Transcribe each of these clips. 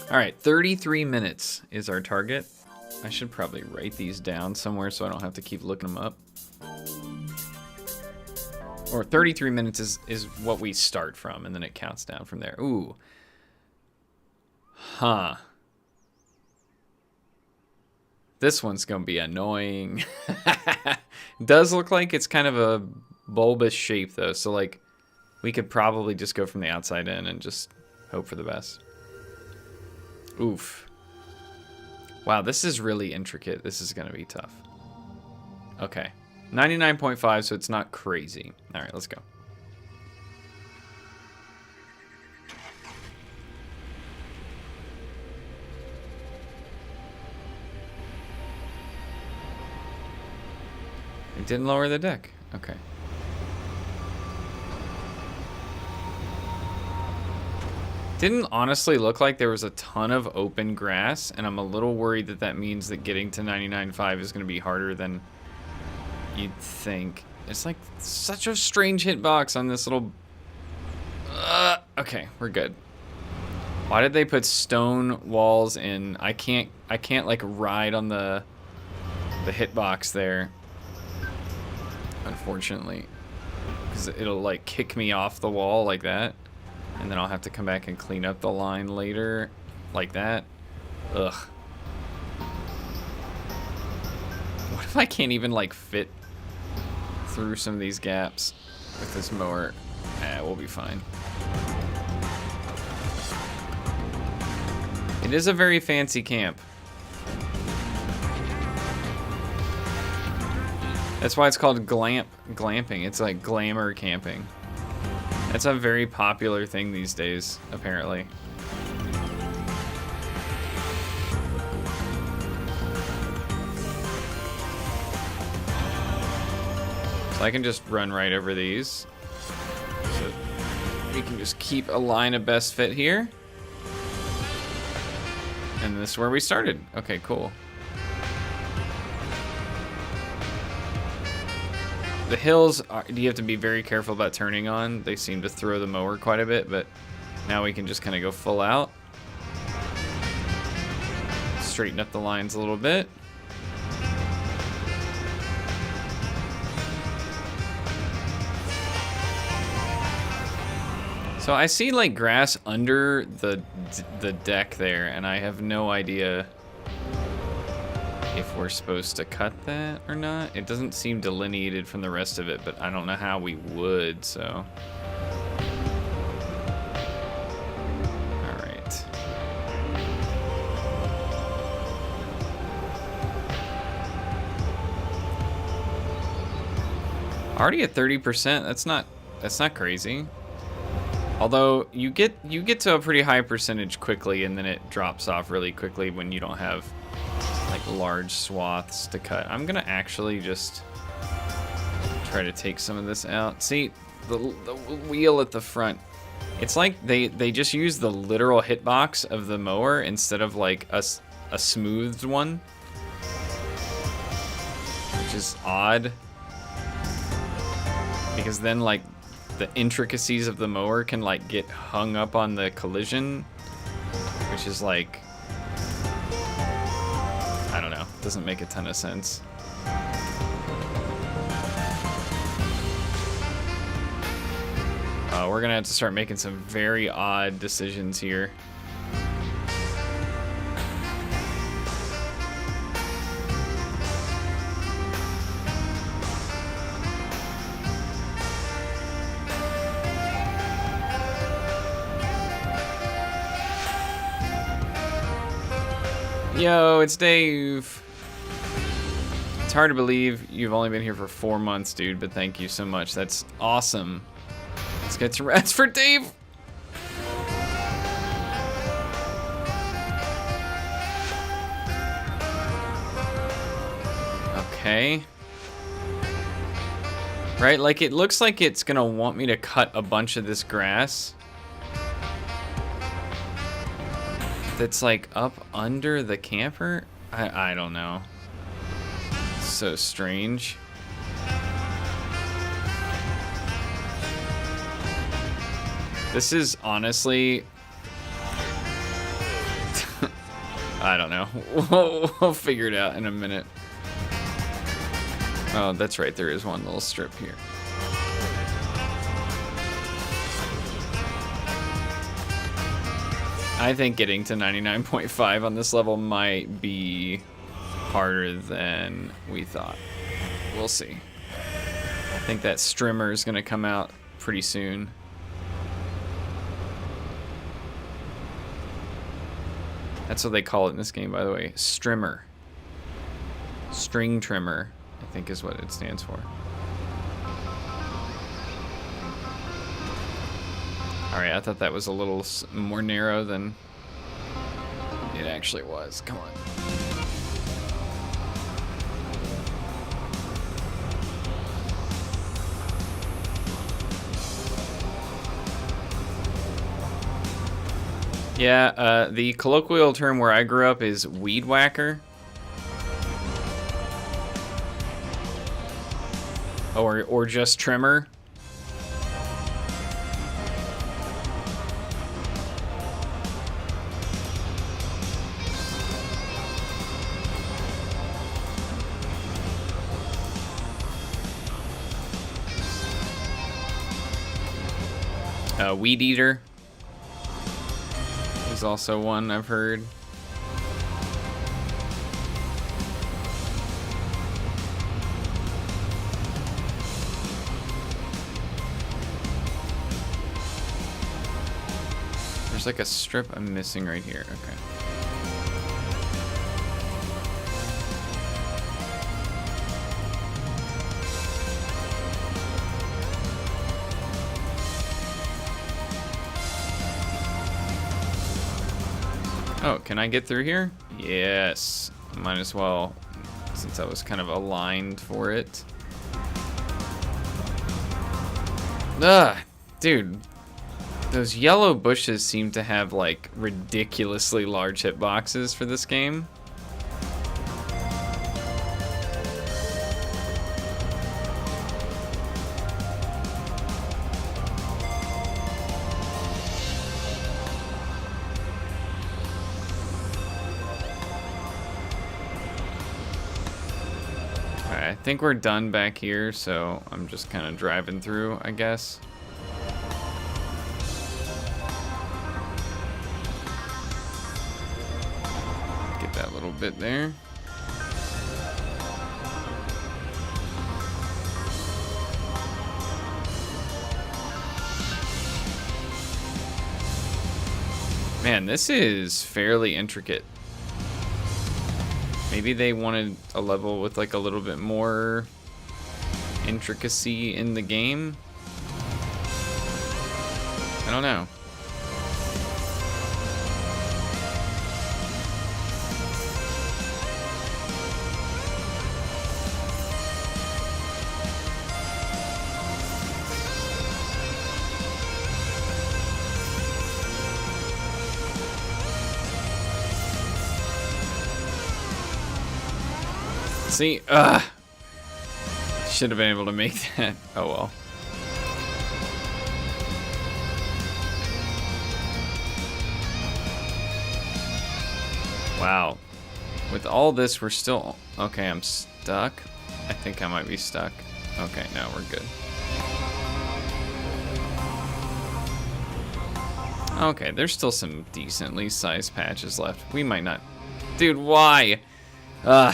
All right, 33 minutes is our target. I should probably write these down somewhere so I don't have to keep looking them up. Or 33 minutes is what we start from, and then it counts down from there. Ooh. Huh. This one's going to be annoying. Does look like it's kind of a bulbous shape, though. So, like, we could probably just go from the outside in and just hope for the best. Oof. Wow, this is really intricate. This is going to be tough. Okay. 99.5, so it's not crazy. All right, let's go. It didn't lower the deck. Okay. Didn't honestly look like there was a ton of open grass, and I'm a little worried that that means that getting to 99.5 is going to be harder than you'd think. It's like such a strange hitbox on this little... okay, we're good. Why did they put stone walls in? I can't like ride on the hitbox there, unfortunately, because it'll like kick me off the wall like that. And then I'll have to come back and clean up the line later, like that. Ugh. What if I can't even, like, fit through some of these gaps with this mower? We'll be fine. It is a very fancy camp. That's why it's called glamping. It's like glamour camping. It's a very popular thing these days, apparently. So I can just run right over these. So we can just keep a line of best fit here. And this is where we started. Okay, cool. The hills, you have to be very careful about turning on. They seem to throw the mower quite a bit, but now we can just kind of go full out. Straighten up the lines a little bit. So I see like grass under the deck there, and I have no idea if we're supposed to cut that or not. It doesn't seem delineated from the rest of it, but I don't know how we would, so. All right. Already at 30%, that's not crazy. Although you get to a pretty high percentage quickly, and then it drops off really quickly when you don't have like large swaths to cut. I'm gonna actually just try to take some of this out. See, the wheel at the front, it's like they just use the literal hitbox of the mower instead of like a smoothed one, which is odd, because then like the intricacies of the mower can like get hung up on the collision, which is like, I don't know, doesn't make a ton of sense. We're gonna have to start making some very odd decisions here. Yo, it's Dave. It's hard to believe you've only been here for 4 months, dude, but thank you so much. That's awesome. Let's get to rats for Dave. Okay. Right, like it looks like it's gonna want me to cut a bunch of this grass that's like up under the camper. I don't know. So strange. This is honestly I don't know. We'll figure it out in a minute. Oh, that's right. There is one little strip here. I think getting to 99.5 on this level might be harder than we thought. We'll see. I think that strimmer is going to come out pretty soon. That's what they call it in this game, by the way. Strimmer. String trimmer, I think is what it stands for. Alright, I thought that was a little more narrow than it actually was. Come on. Yeah, the colloquial term where I grew up is weed whacker. Or just trimmer. Weed eater is also one I've heard. There's like a strip I'm missing right here. Okay. Oh, can I get through here? Yes. Might as well, since I was kind of aligned for it. Ugh, dude. Those yellow bushes seem to have like ridiculously large hitboxes for this game. I think we're done back here, so I'm just kind of driving through, I guess. Get that little bit there. Man, this is fairly intricate. Maybe they wanted a level with like a little bit more intricacy in the game. I don't know. See, should have been able to make that. Oh well. Wow. With all this, we're still... Okay, I'm stuck. I think I might be stuck. Okay, no, we're good. Okay, there's still some decently sized patches left. We might not... Dude, why?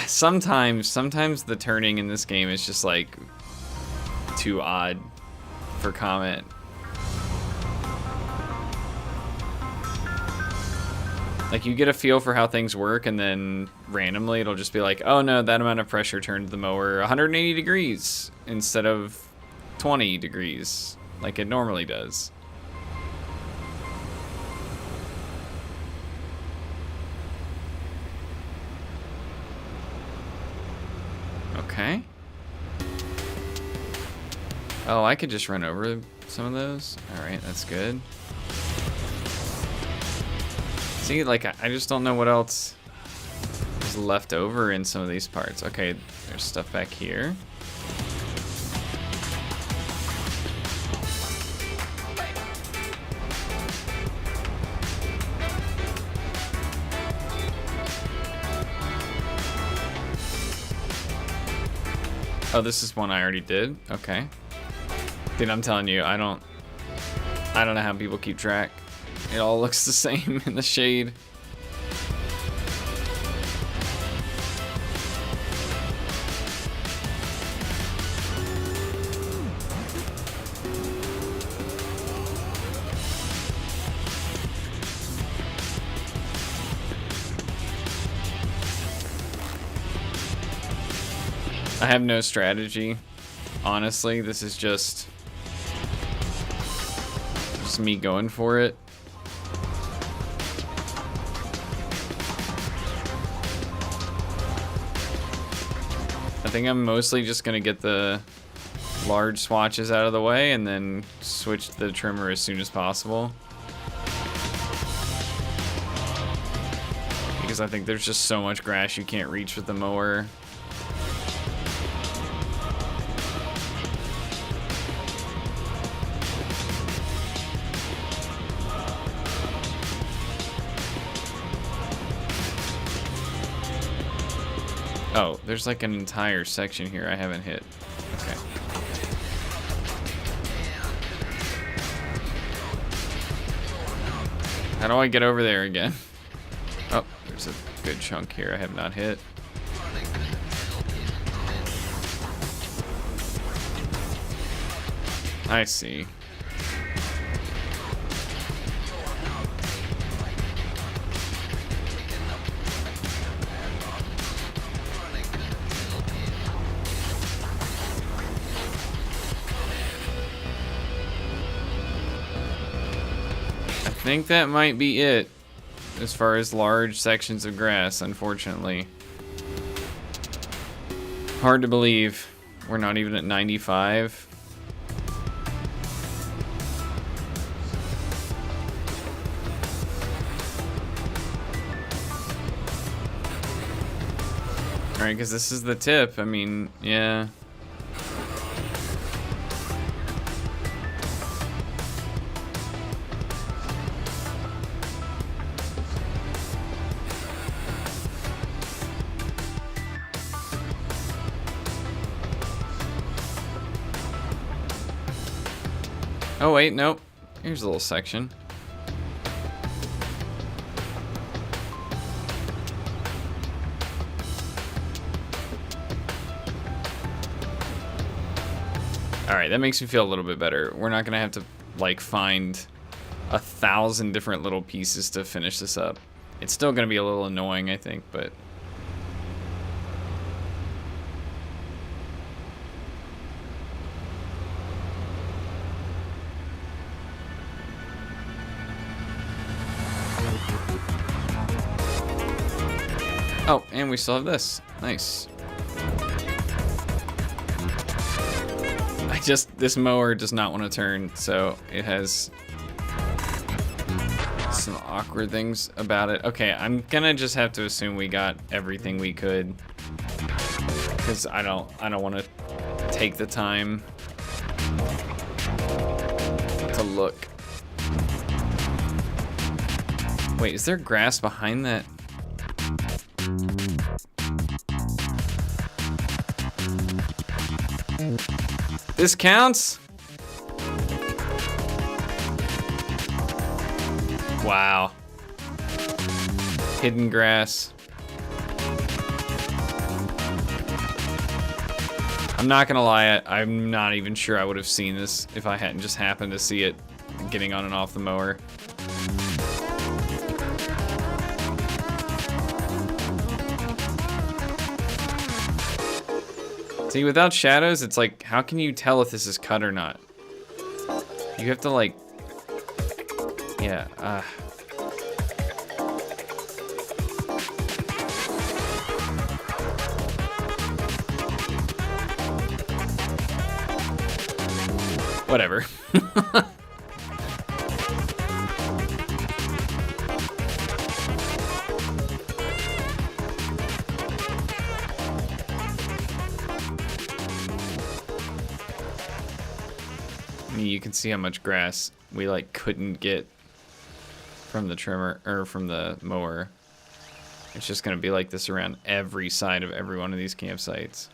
Sometimes the turning in this game is just like too odd for comment. Like you get a feel for how things work and then randomly it'll just be like, oh no, that amount of pressure turned the mower 180 degrees instead of 20 degrees like it normally does. Okay. Oh, I could just run over some of those. All right, that's good. See, like, I just don't know what else is left over in some of these parts. Okay, there's stuff back here. Oh, this is one I already did? Okay. Dude, I'm telling you, I don't know how people keep track. It all looks the same in the shade. I have no strategy. Honestly, this is just me going for it. I think I'm mostly just gonna get the large swatches out of the way and then switch to the trimmer as soon as possible. Because I think there's just so much grass you can't reach with the mower. Oh, there's like an entire section here I haven't hit. Okay. How do I get over there again? Oh, there's a good chunk here I have not hit. I see. I think that might be it as far as large sections of grass, unfortunately. Hard to believe we're not even at 95. Alright, because this is the tip. I mean, yeah. Oh wait, nope. Here's a little section. Alright, that makes me feel a little bit better. We're not gonna have to, like, find 1,000 different little pieces to finish this up. It's still gonna be a little annoying, I think, but... Oh, and we still have this. Nice. This mower does not want to turn, so it has some awkward things about it. Okay, I'm gonna just have to assume we got everything we could, because I don't want to take the time to look. Wait, is there grass behind that? This counts? Wow. Hidden grass. I'm not gonna lie, I'm not even sure I would have seen this if I hadn't just happened to see it getting on and off the mower. See, without shadows, it's like, how can you tell if this is cut or not? You have to, like, yeah, whatever. You can see how much grass we like couldn't get from the trimmer or from the mower. It's just gonna be like this around every side of every one of these campsites.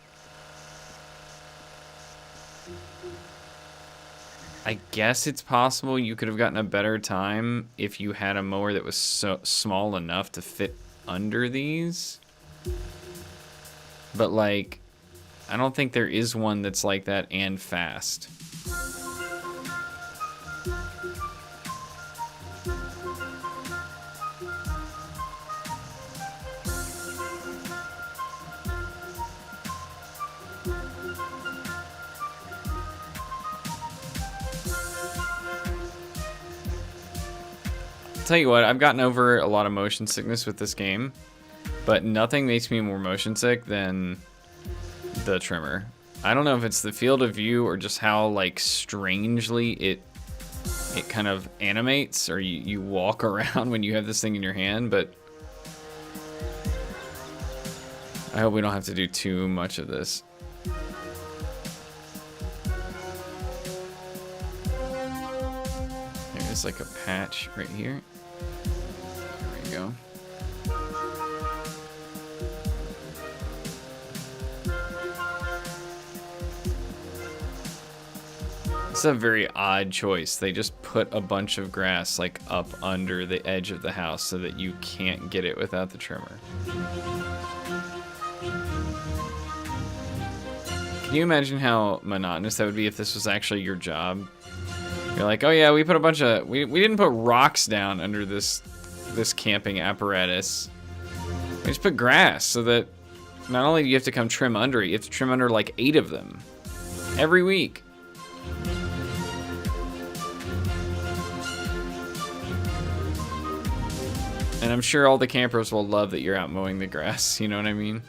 I guess it's possible you could have gotten a better time if you had a mower that was so small enough to fit under these. But like, I don't think there is one that's like that and fast. Tell you what, I've gotten over a lot of motion sickness with this game, but nothing makes me more motion sick than the trimmer. I don't know if it's the field of view or just how like strangely it kind of animates, or you walk around when you have this thing in your hand, but I hope we don't have to do too much of this. There's like a patch right here. There we go. It's a very odd choice. They just put a bunch of grass like up under the edge of the house so that you can't get it without the trimmer. Can you imagine how monotonous that would be if this was actually your job? You're like, oh yeah, we put a bunch of, we didn't put rocks down under this camping apparatus. We just put grass so that not only do you have to come trim under it, you have to trim under like 8 of them every week. And I'm sure all the campers will love that you're out mowing the grass, you know what I mean?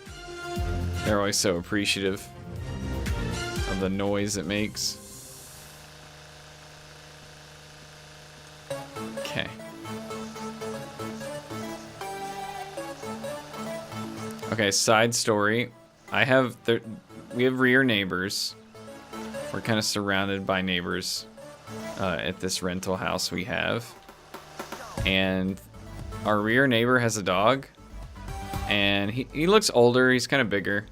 They're always so appreciative of the noise it makes. Okay. Okay, side story. We have rear neighbors. We're kind of surrounded by neighbors at this rental house we have. And our rear neighbor has a dog. And he looks older, he's kind of bigger.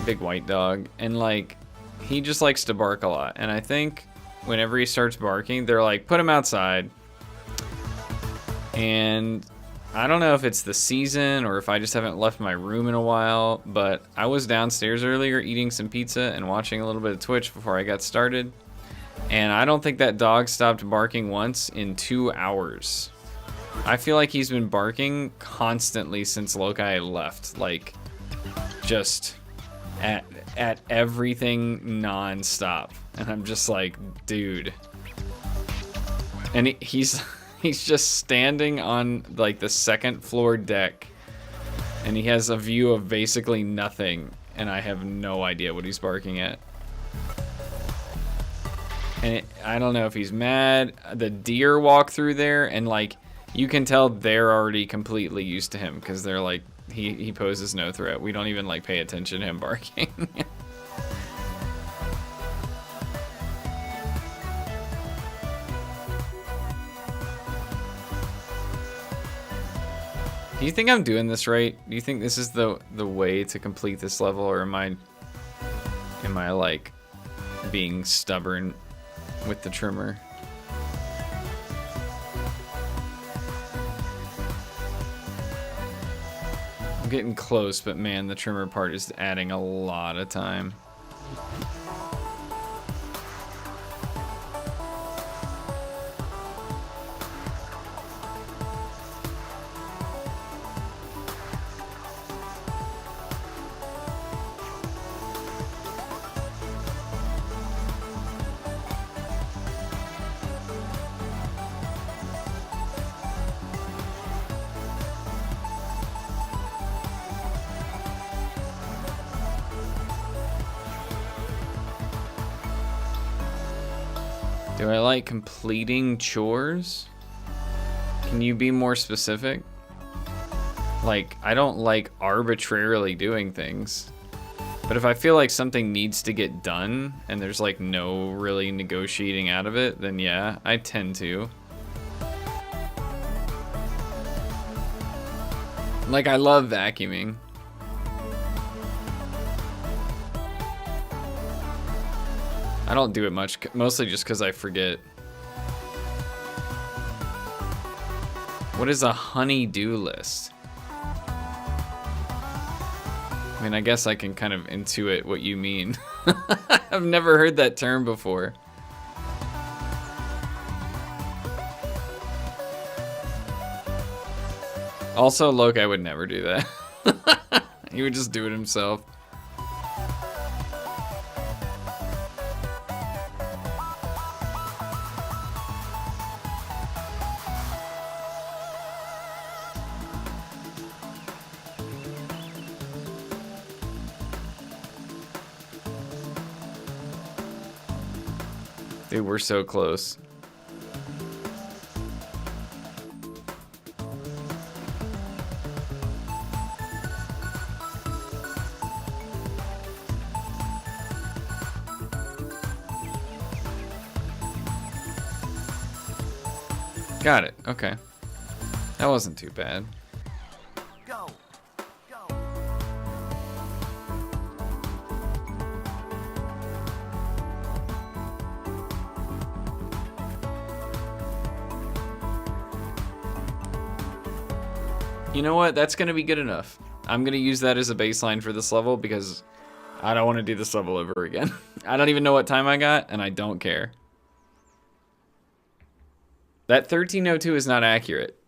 Big white dog. And like, he just likes to bark a lot. And I think whenever he starts barking, they're like, put him outside. And I don't know if it's the season or if I just haven't left my room in a while, but I was downstairs earlier eating some pizza and watching a little bit of Twitch before I got started. And I don't think that dog stopped barking once in 2 hours. I feel like he's been barking constantly since Lokai left, like just at everything non-stop. And I'm just like, dude. And he's just standing on like the 2nd floor deck, and he has a view of basically nothing, and I have no idea what he's barking at. And I don't know if he's mad. The deer walk through there, and like you can tell they're already completely used to him because they're like, he poses no threat. We don't even like pay attention to him barking. Do you think I'm doing this right? Do you think this is the way to complete this level, or am I like being stubborn with the trimmer? I'm getting close, but man, the trimmer part is adding a lot of time. Do I like completing chores? Can you be more specific? Like, I don't like arbitrarily doing things. But if I feel like something needs to get done and there's like no really negotiating out of it, then yeah, I tend to. Like, I love vacuuming. I don't do it much, mostly just because I forget. What is a honey-do list? I mean, I guess I can kind of intuit what you mean. I've never heard that term before. Also, Loki would never do that. He would just do it himself. Dude, we're so close. Got it. Okay. That wasn't too bad. Go. Go. You know what? That's going to be good enough. I'm going to use that as a baseline for this level because I don't want to do this level over again. I don't even know what time I got, and I don't care. That 1302 is not accurate.